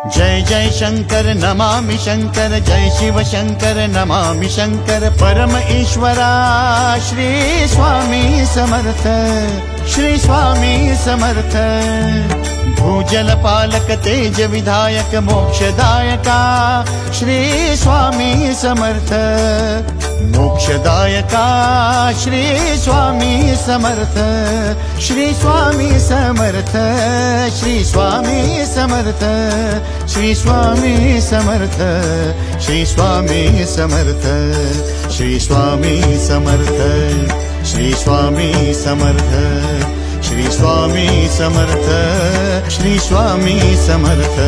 जय जय शंकर नमामि शंकर, जय शिव शंकर नमामि शंकर। परम ईश्वरा श्री स्वामी समर्थ, श्री स्वामी समर्थ। भूजल पालक तेज विधायक मोक्षदायका श्री स्वामी समर्थ। मोक्षदायका श्री स्वामी समर्थ, श्री स्वामी समर्थ, श्री स्वामी समर्थ, श्री स्वामी समर्थ, श्री स्वामी समर्थ, श्री स्वामी समर्थ, श्री स्वामी समर्थ, श्री स्वामी समर्थ, श्री स्वामी समर्थ।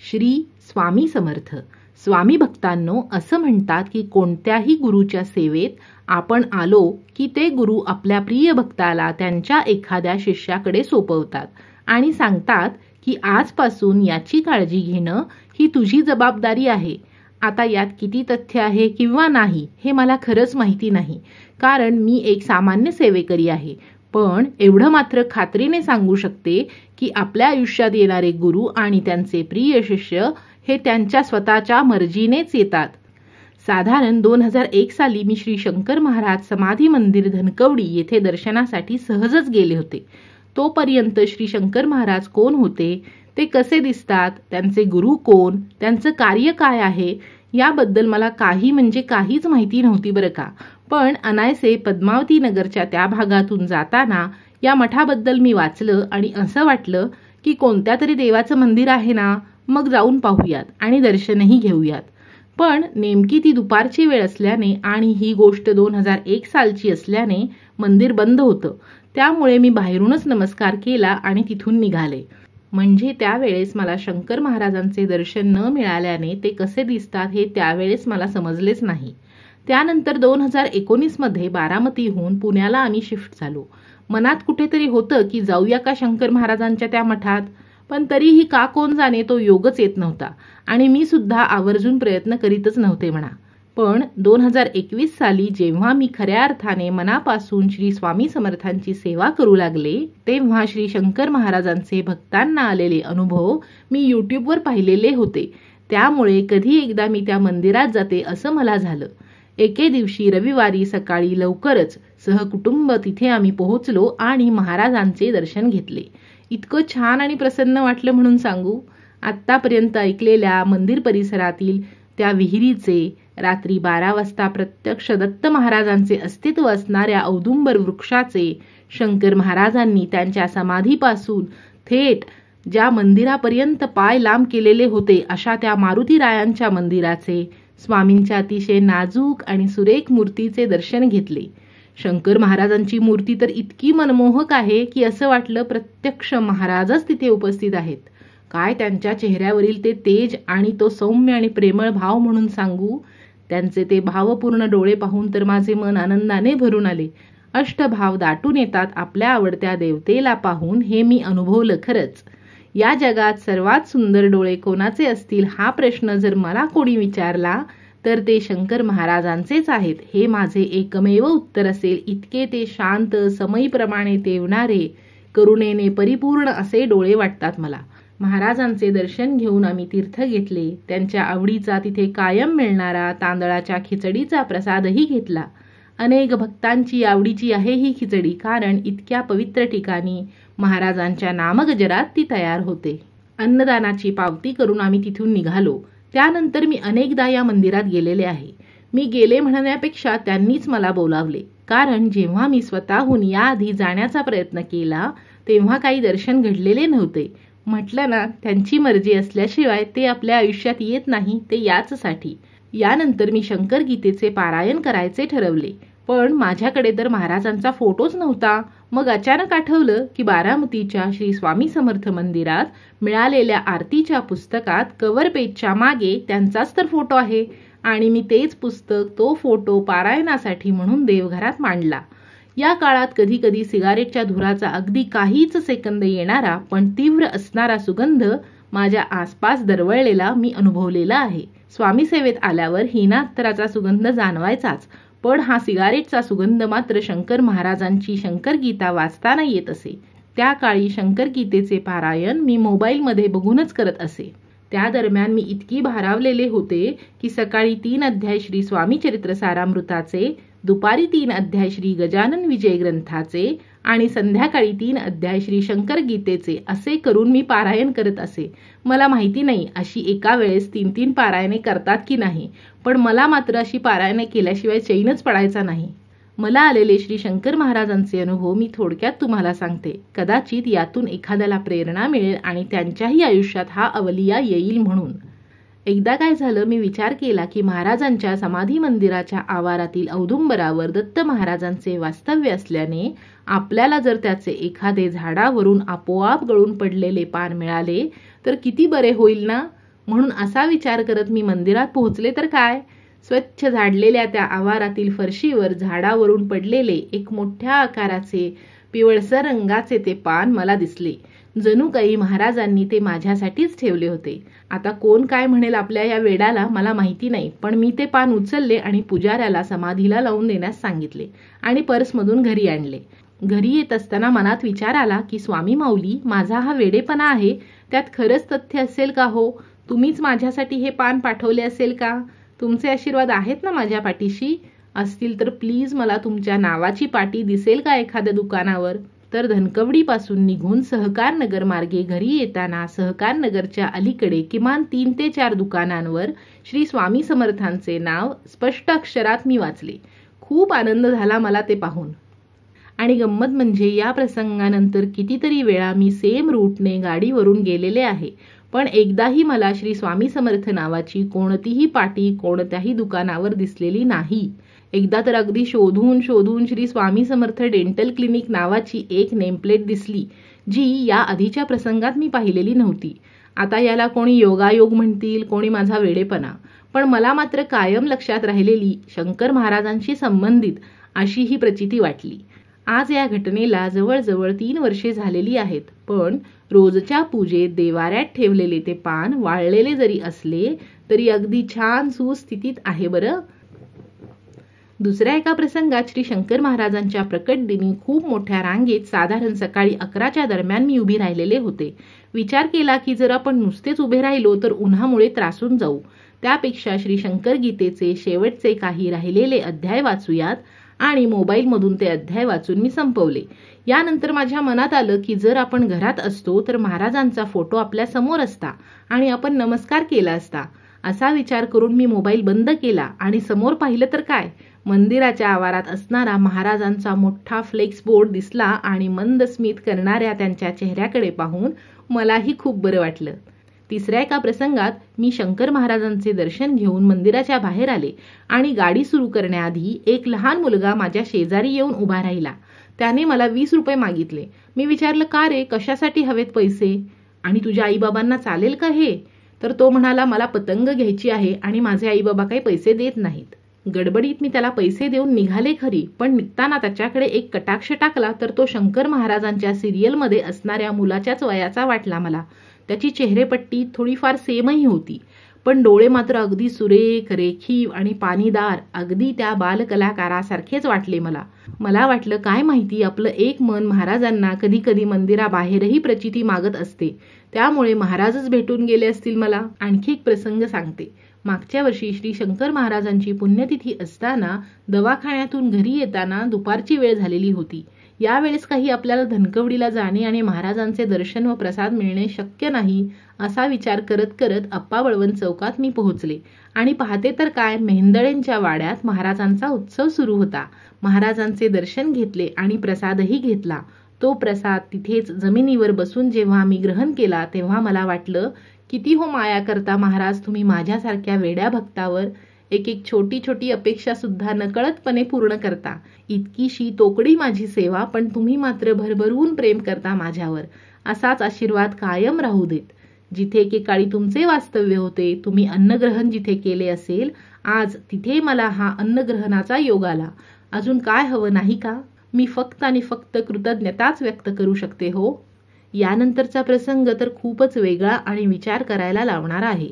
श्री स्वामी समर्थ। स्वामी भक्तांनो, असं म्हणतात की कोणत्याही गुरुच्या सेवेत आपण आलो की ते गुरु आपल्या प्रिय भक्ताला त्यांच्या एखाद्या शिष्याकडे सोपवतात आणि सांगतात की आजपासून याची काळजी घेणं ही तुझी जबाबदारी आहे। आता यात किती तथ्य आहे किंवा नाही हे मला खरंच माहिती नाही, कारण मी एक सामान्य सेवेकरी आहे। पण एवढं मात्र खात्रीने सांगू शकते की आपल्या आयुष्यात येणारे गुरु आणि त्यांचे प्रिय शिष्य हे त्यांच्या स्वतःच्या मर्जीनेच येतात। साधारण 2001 साली मी श्री शंकर महाराज समाधी मंदिर धनकवडी येथे दर्शनासाठी सहजच गेले होते। तोपर्यंत श्री शंकर महाराज कोण होते, ते कसे दिसतात, त्यांचे गुरु कोण, त्यांचं कार्य काय आहे याबद्दल मला काही म्हणजे काहीच माहिती नव्हती बरं का। पण अनायसे पद्मावती नगरच्या त्या भागातून जाताना या मठाबद्दल मी वाचलं आणि असं वाटलं की कोणत्या तरी देवाचं मंदिर आहे ना, मग जाऊन पाहूयात आणि दर्शनही घेऊयात। पण नेमकी ती दुपारची वेळ असल्याने आणि ही गोष्ट 2001 सालची असल्याने मंदिर बंद होतं। त्यामुळे मी बाहेरूनच नमस्कार केला आणि तिथून निघाले। म्हणजे त्यावेळेस मला शंकर महाराजांचे दर्शन न मिळाल्याने ते कसे दिसतात हे त्यावेळेस मला समजलेच नाही। त्यानंतर 2019 मध्ये बारामतीहून पुण्याला आम्ही शिफ्ट झालो। मनात कुठेतरी होतं की जाऊया का शंकर महाराजांच्या त्या मठात, पण तरीही का कोण जाणे तो योगच येत नव्हता आणि मी सुद्धा आवर्जून प्रयत्न करीतच नव्हते म्हणा। पण 2021 साली जेव्हा मी खऱ्या अर्थाने मनापासून श्री स्वामी समर्थांची सेवा करू लागले, तेव्हा श्री शंकर महाराजांचे भक्तांना आलेले अनुभव मी यूट्यूबवर पाहिलेले होते। त्यामुळे कधी एकदा मी त्या मंदिरात जाते असं मला झालं। एके दिवशी रविवारी सकाळी लवकरच सहकुटुंब तिथे आम्ही पोहोचलो आणि महाराजांचे दर्शन घेतले। इतकं छान आणि प्रसन्न वाटलं म्हणून सांगू। आत्तापर्यंत ऐकलेल्या मंदिर परिसरातील त्या विहिरीचे, रात्री 12 वाजता प्रत्यक्ष दत्त महाराजांचे अस्तित्व असणाऱ्या औदुंबर वृक्षाचे, शंकर महाराजांनी त्यांच्या समाधीपासून थेट ज्या मंदिरापर्यंत पाय लांब केलेले होते अशा त्या मारुतीरायांच्या मंदिराचे, स्वामींच्या अतिशय नाजूक आणि सुरेख मूर्तीचे दर्शन घेतले। शंकर महाराजांची मूर्ती तर इतकी मनमोहक आहे की असं वाटलं प्रत्यक्ष महाराजच तिथे उपस्थित आहेत। काय त्यांच्या चेहऱ्यावरील ते तेज आणि तो सौम्य आणि प्रेमळ भाव म्हणून सांगू। त्यांचे ते भावपूर्ण डोळे पाहून तर माझे मन आनंदाने भरून आले। अष्टभाव दाटून येतात आपल्या आवडत्या देवतेला पाहून हे मी अनुभवलं खरंच। या जगात सर्वात सुंदर डोळे कोणाचे असतील हा प्रश्न जर मला कोणी विचारला तर ते शंकर महाराजांचेच आहेत हे माझे एकमेव उत्तर असेल। इतके ते शांत, समईप्रमाणे तेवणारे, करुणेने परिपूर्ण असे डोळे वाटतात मला। महाराजांचे दर्शन घेऊन आम्ही तीर्थ घेतले। त्यांच्या आवडीचा तिथे कायम मिळणारा तांदळाच्या खिचडीचा प्रसादही घेतला। अनेक भक्तांची आवडीची आहे ही खिचडी, कारण इतक्या पवित्र ठिकाणी महाराजांच्या नामगजरात ती तयार होते। अन्नदानाची पावती करून आम्ही तिथून निघालो। त्यानंतर मी अनेकदा या मंदिरात गेलेले आहे। मी गेले म्हणण्यापेक्षा त्यांनीच मला बोलावले, कारण जेव्हा मी स्वतःहून याआधी जाण्याचा प्रयत्न केला तेव्हा काही दर्शन घडलेले नव्हते। म्हटलं ना, त्यांची मर्जी असल्याशिवाय ते आपल्या आयुष्यात येत नाही, ते याचसाठी। यानंतर मी शंकर गीतेचे पारायण करायचे ठरवले, पण माझ्याकडे तर महाराजांचा फोटोच नव्हता। मग अचानक आठवलं की बारामतीच्या श्री स्वामी समर्थ मंदिरात मिळालेल्या आरतीच्या पुस्तकात कव्हर पेजच्या मागे त्यांचाच तर फोटो आहे आणि मी तेच पुस्तक, तो फोटो पारायणासाठी म्हणून देवघरात मांडला। या काळात कधी कधी सिगारेटच्या धुराचा अगदी काहीच सेकंद येणारा पण तीव्र असणारा सुगंध माझ्या आसपास दरवळलेला मी अनुभवलेला आहे। स्वामी सेवेत आल्यावर हिनात्तराचा सुगंध जाणवायचाच, पण हा सिगारेटचा सुगंध मात्र शंकर महाराजांची शंकर गीता वाचताना येत असे। त्या काळी शंकर गीतेचे पारायण मी मोबाईलमध्ये बघूनच करत असे. त्या दरम्यान मी इतकी भारावलेले होते की सकाळी 3 अध्याय श्री स्वामी चरित्र सारामृताचे, दुपारी 3 अध्याय श्री गजानन विजय ग्रंथाचे आणि संध्याकाळी 3 अध्याय श्री शंकर गीतेचे असे करून मी पारायण करत असे. मला माहिती नाही अशी एका वेळेस 3-3 पारायणे करतात की नाही, पण मला मात्र अशी पारायणे केल्याशिवाय चैनच पडायचा नाही. मला आलेले श्री शंकर महाराजांचे अनुभव मी थोडक्यात तुम्हाला सांगते. कदाचित यातून एखाद्याला प्रेरणा मिळेल आणि त्यांच्याही आयुष्यात हा अवलिया येईल म्हणून. एकदा काय झालं, मी विचार केला की महाराजांच्या समाधी मंदिराच्या आवारातील औदुंबरावर दत्त महाराजांचे वास्तव्य असल्याने आपल्याला जर त्याचे एखादे झाडावरून आपोआप गळून पडलेले पान मिळाले तर किती बरे होईल ना. म्हणून असा विचार करत मी मंदिरात पोहोचले तर काय, स्वच्छ झाडलेल्या त्या आवारातील फरशीवर झाडावरून पडलेले एक मोठ्या आकाराचे पिवळसर रंगाचे ते पान मला दिसले. जणू काही महाराजांनी ते माझ्यासाठीच ठेवले होते. आता कोण काय म्हणेल आपल्या या वेडाला मला माहिती नाही, पण मी ते पान उचलले आणि पुजाऱ्याला समाधीला लावून देण्यास सांगितले आणि पर्समधून घरी आणले. घरी येत असताना मनात विचार आला की स्वामी माऊली, माझा हा वेडेपणा आहे त्यात खरंच तथ्य असेल का हो? तुम्हीच माझ्यासाठी हे पान पाठवले असेल का? तुमचे आशीर्वाद आहेत ना माझ्या पाठीशी? असतील तर प्लीज मला तुमच्या नावाची पाटी दिसेल का एखाद्या दुकानावर? तर धनकवडीपासून निघून सहकार नगर मार्गे घरी येताना सहकार नगरच्या अलीकडे किमान 3 ते 4 दुकानांवर श्री स्वामी समर्थांचे नाव स्पष्ट अक्षरात मी वाचले. खूप आनंद झाला मला ते पाहून. आणि गंमत म्हणजे या प्रसंगानंतर कितीतरी वेळा मी सेम रूटने गाडीवरून गेलेले आहे, पण एकदाही मला श्री स्वामी समर्थ नावाची कोणतीही पाटी कोणत्याही दुकानावर दिसलेली नाही. एकदा तर अगदी शोधून शोधून श्री स्वामी समर्थ डेंटल क्लिनिक नावाची एक नेमप्लेट दिसली, जी या आधीच्या प्रसंगात मी पाहिलेली नव्हती. आता याला कोणी योगायोग म्हणतील, कोणी माझा वेडेपणा, पण मला मात्र कायम लक्षात राहिलेली शंकर महाराजांशी संबंधित अशी ही प्रचिती वाटली. आज या घटनेला जवळजवळ 3 वर्षे झालेली आहेत, पण रोजच्या पूजेत देवाऱ्यात ठेवलेले ते पान वाळलेले जरी असले तरी अगदी छान सुस्थितीत आहे बरं. दुसऱ्या एका प्रसंगात श्री शंकर महाराजांच्या प्रकट दिनी खूप मोठ्या रांगेत साधारण सकाळी 11च्या दरम्यान मी उभी राहिलेले होते. विचार केला की जर आपण नुसतेच उभे राहिलो तर उन्हामुळे त्रासून जाऊ, त्यापेक्षा श्री शंकर गीतेचे शेवटचे काही राहिलेले अध्याय वाचूयात आणि मोबाईलमधून ते अध्याय वाचून मी संपवले. यानंतर माझ्या मनात आलं की जर आपण घरात असतो तर महाराजांचा फोटो आपल्या समोर असता आणि आपण नमस्कार केला असता. असा विचार करून मी मोबाईल बंद केला आणि समोर पाहिलं तर काय, मंदिराच्या आवारात असणारा महाराजांचा मोठा फ्लेक्स बोर्ड दिसला आणि मंद स्मित करणाऱ्या त्यांच्या चेहऱ्याकडे पाहून मलाही खूप बरं वाटलं. तिसऱ्या एका प्रसंगात मी शंकर महाराजांचे दर्शन घेऊन मंदिराच्या बाहेर आले आणि गाडी सुरू करण्याआधी एक लहान मुलगा माझ्या शेजारी येऊन उभा राहिला. त्याने मला 20 रुपये मागितले. मी विचारलं, का रे, कशासाठी हवेत पैसे? आणि तुझ्या आईबाबांना चालेल का हे? तर तो म्हणाला, मला पतंग घ्यायची आहे आणि माझे आईबाबा काही पैसे देत नाहीत. गडबडीत मी त्याला पैसे देऊन निघाले खरी, पण निघताना त्याच्याकडे एक कटाक्ष टाकला तर तो शंकर महाराजांच्या सिरियलमध्ये असणाऱ्या मुलाच्याच वयाचा वाटला मला. त्याची चेहरेपट्टी थोडीफार सेमही होती, पण डोळे मात्र अगदी सुरेख, रेखीव आणि पाणीदार, अगदी त्या बालकलाकारासारखेच वाटले मला. मला वाटलं, काय माहिती आपलं एक मन महाराजांना कधी कधी मंदिराबाहेरही प्रचिती मागत असते, त्यामुळे महाराजच भेटून गेले असतील मला. आणखी एक प्रसंग सांगते. मागच्या वर्षी श्री शंकर महाराजांची पुण्यतिथी असताना दवाखान्यातून घरी येताना दुपारची वेळ झालेली होती. यावेळेस काही आपल्याला धनकवडीला जाणे आणि महाराजांचे दर्शन व प्रसाद मिळणे शक्य नाही असा विचार करत करत अप्पा बळवंत चौकात मी पोहोचले आणि पाहते तर काय, मेहेंदळेंच्या वाड्यात महाराजांचा उत्सव सुरू होता. महाराजांचे दर्शन घेतले आणि प्रसादही घेतला. तो प्रसाद तिथेच जमिनीवर बसून जेव्हा मी ग्रहण केला तेव्हा मला वाटलं, किती हो माया करता महाराज तुम्ही माझ्यासारख्या वेड्या भक्तावर. एक एक छोटी छोटी अपेक्षा सुद्धा नकळतपणे पूर्ण करता. इतकीशी तोकडी माझी सेवा, पण तुम्ही मात्र भरभरून प्रेम करता माझ्यावर. असाच आशीर्वाद कायम राहू देत. जिथे एकेकाळी तुमचे वास्तव्य होते, तुम्ही अन्नग्रहण जिथे केले असेल, आज तिथे मला हा अन्नग्रहणाचा योग आला. अजून काय हवं नाही का? मी फक्त आणि फक्त कृतज्ञताच व्यक्त करू शकते हो. यानंतरचा प्रसंग तर खूपच वेगळा आणि विचार करायला लावणारा आहे.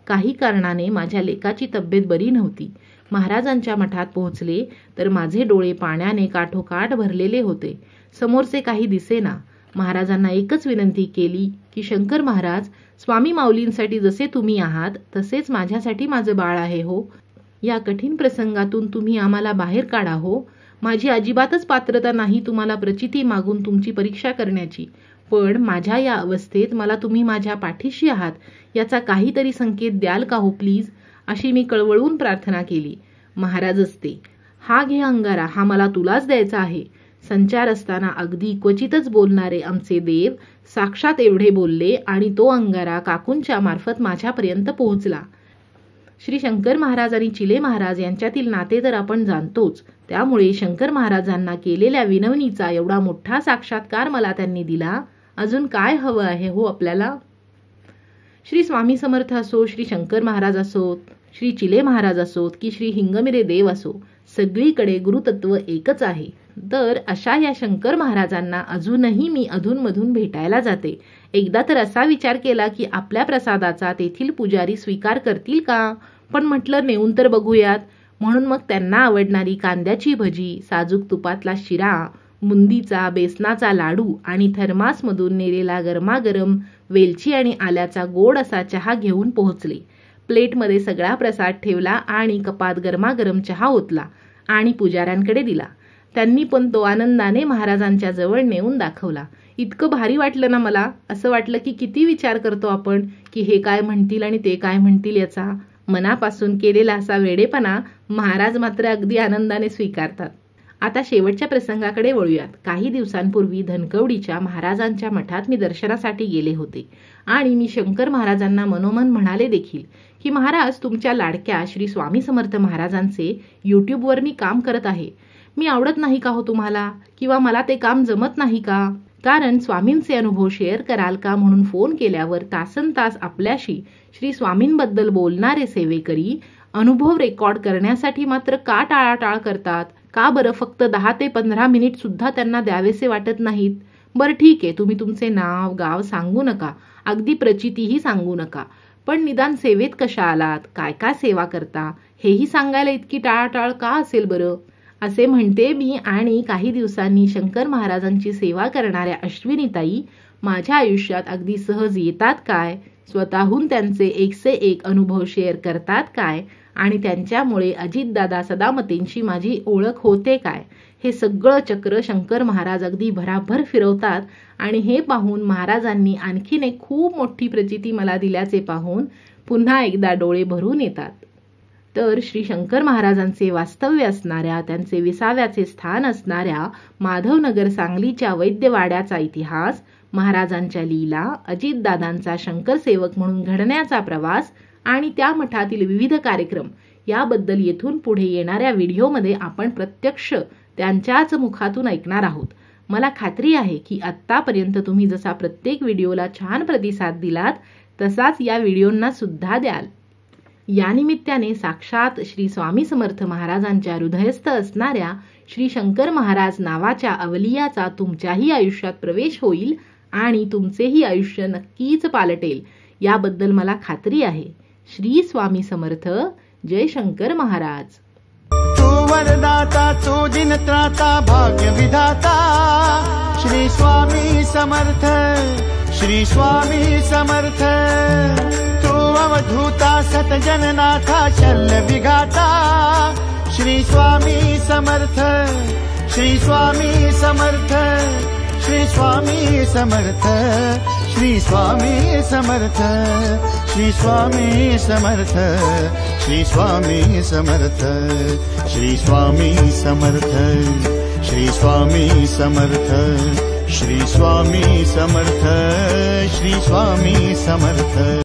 काही कारणाने माझ्या लेकाची तब्येत बरी नव्हती. महाराजांच्या मठात पोहोचले तर माझे डोळे पाण्याने काठोकाठ भरलेले होते. समोरचे काही दिसेना. महाराजांना एकच विनंती केली की शंकर महाराज, स्वामी माऊलींसाठी जसे तुम्ही आहात तसेच माझ्यासाठी माझं बाळ आहे हो. या कठीण प्रसंगातून तुम्ही आम्हाला बाहेर काढा हो. माझी अजिबातच पात्रता नाही तुम्हाला प्रचिती मागून तुमची परीक्षा करण्याची, पण माझ्या या अवस्थेत मला तुम्ही माझ्या पाठीशी आहात याचा काहीतरी संकेत द्याल का हो प्लीज, अशी मी कळवळून प्रार्थना केली. महाराज असते, हा घे अंगारा, हा मला तुलाच द्यायचा आहे. संचार असताना अगदी क्वचितच बोलणारे आमचे देव साक्षात एवढे बोलले आणि तो अंगारा काकूंच्या मार्फत माझ्यापर्यंत पोहोचला. श्री शंकर महाराज आणि चिले महाराज यांच्यातील नाते तर आपण जाणतोच, त्यामुळे शंकर महाराजांना केलेल्या विनवणीचा एवढा मोठा साक्षात्कार मला त्यांनी दिला. अजून काय हवं आहे हो आपल्याला. श्री स्वामी समर्थ असो, श्री शंकर महाराज असोत, श्री चिले महाराज असोत की श्री हिंगमिरे देव असो, सगळीकडे गुरुतत्व एकच आहे. तर अशा या शंकर महाराजांना अजूनही मी अधूनमधून भेटायला जाते. एकदा तर असा विचार केला की आपल्या प्रसादाचा तेथील पुजारी स्वीकार करतील का, पण म्हटलं नेऊन तर बघूयात. म्हणून मग त्यांना आवडणारी कांद्याची भजी, साजूक तुपातला शिरा, मुंदीचा बेसनाचा लाडू आणि थर्मासमधून नेलेला गरमागरम वेलची आणि आल्याचा गोड असा चहा घेऊन पोहोचले. प्लेटमध्ये सगळा प्रसाद ठेवला आणि कपात गरमागरम चहा ओतला आणि पुजाऱ्यांकडे दिला. त्यांनी पण तो आनंदाने महाराजांच्या जवळ नेऊन दाखवला. इतकं भारी वाटलं ना मला. असं वाटलं की किती विचार करतो आपण की हे काय म्हणतील आणि ते काय म्हणतील याचा. मनापासून केलेला असा वेडेपणा महाराज मात्र अगदी आनंदाने स्वीकारतात. आता शेवटच्या प्रसंगाकडे वळूयात. काही दिवसांपूर्वी धनकवडीच्या महाराजांच्या मठात मी दर्शनासाठी गेले होते आणि मी शंकर महाराजांना मनोमन म्हणाले देखील की महाराज, तुमच्या लाडक्या श्री स्वामी समर्थ महाराजांचे यूट्यूबवर मी काम करत आहे. मी आवडत नाही का हो तुम्हाला, किंवा मला ते काम जमत नाही का? कारण स्वामींचे अनुभव शेअर कराल का म्हणून फोन केल्यावर तासनतास आपल्याशी श्री स्वामींबद्दल बोलणारे सेवेकरी अनुभव रेकॉर्ड करण्यासाठी मात्र का टाळाटाळ करतात? का बरं फक्त 10 ते 15 मिनिट सुद्धा त्यांना द्यावेसे वाटत नाहीत? बरं ठीक आहे, तुम्ही तुमचे नाव गाव सांगू नका, अगदी प्रचितीही सांगू नका, पण निदान सेवेत कशा आलात, काय काय सेवा करता हेही सांगायला इतकी टाळाटाळ का असेल बरं? असे म्हणते मी. आणि काही दिवसांनी शंकर महाराजांची सेवा करणाऱ्या अश्विनीताई माझ्या आयुष्यात अगदी सहज येतात काय, स्वतःहून त्यांचे 101 अनुभव शेअर करतात काय आणि त्यांच्यामुळे अजितदादा सदामतेंशी माझी ओळख होते काय, हे सगळं चक्र शंकर महाराज अगदी भराभर फिरवतात. आणि हे पाहून महाराजांनी आणखीन एक खूप मोठी प्रचिती मला दिल्याचे पाहून पुन्हा एकदा डोळे भरून येतात. तर श्री शंकर महाराजांचे वास्तव्य असणाऱ्या, त्यांचे विसाव्याचे स्थान असणाऱ्या माधवनगर सांगलीच्या वैद्यवाड्याचा इतिहास, महाराजांच्या लीला, अजितदादांचा शंकर सेवक म्हणून घडण्याचा प्रवास आणि त्या मठातील विविध कार्यक्रम याबद्दल येथून पुढे येणाऱ्या व्हिडिओमध्ये आपण प्रत्यक्ष त्यांच्याच मुखातून ऐकणार आहोत. मला खात्री आहे की आत्तापर्यंत तुम्ही जसा प्रत्येक व्हिडिओला छान प्रतिसाद दिलात तसाच या व्हिडिओंना सुद्धा द्याल. या निमित्ताने साक्षात श्री स्वामी समर्थ महाराजांच्या हृदयस्थ असणाऱ्या श्री शंकर महाराज नावाच्या अवलियाचा तुमच्याही आयुष्यात प्रवेश होईल आणि तुमचेही आयुष्य नक्कीच पालटेल याबद्दल मला खात्री आहे. श्री स्वामी समर्थ. जय शंकर महाराज. तू वरदाता, तू दिनत्राता, भाग्य विधाता, श्री स्वामी समर्थ, श्री स्वामी समर्थ. तू अवधूता, सतजननाथा, शल्य विघाता, श्री स्वामी समर्थ, श्री स्वामी समर्थ, श्री स्वामी समर्थ, श्री स्वामी समर्थ, श्री स्वामी समर्थ, श्री स्वामी समर्थ, श्री स्वामी समर्थ, श्री स्वामी समर्थ, श्री स्वामी समर्थ, श्री स्वामी समर्थ.